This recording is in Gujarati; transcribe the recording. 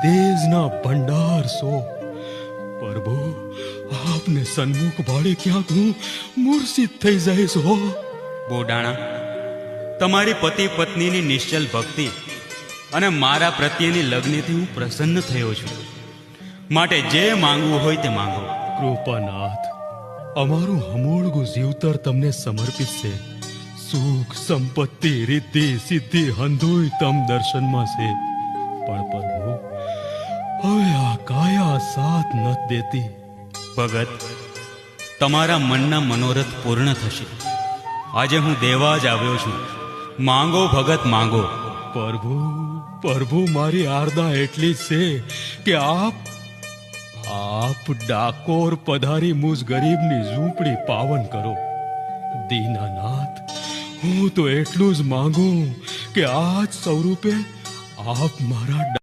તેજના ભંડાર સો પ્રભુ, આપને સન્મુખ ભાડે ક્યાંક હું મૂર્છિત થઈ જઈશ હો. બોડાણા, તમારી પતિ પત્નીની નિશ્ચલ ભક્તિ અને મારા પ્રત્યેની લગ્નથી હું પ્રસન્ન થયો છું. માટે જે માંગવું હોય તે માંગો. કૃપાનાથ, અમારું હમોળગું જીવતર તમને સમર્પિત છે. સુખ, સંપત્તિ, રિદ્ધિ, સિદ્ધિ હંધોય તમ દર્શનમાં છે. પણ પ્રભુ, હવે આ કાયા સાથ નથી દેતી. ભગત, તમારા મનના મનોરથ પૂર્ણ થશે. આજે હું દેવા જ આવ્યો છું. માંગો ભગત, માંગો. પ્રભુ, પ્રભુ, મારી આરદા એટલી જ છે કે આપ ડાકોર પધારી મુજ ગરીબની ઝૂંપડી પાવન કરો. દીનાનાથ, હું તો એટલું જ માંગુ કે આજ સ્વરૂપે આપ મારા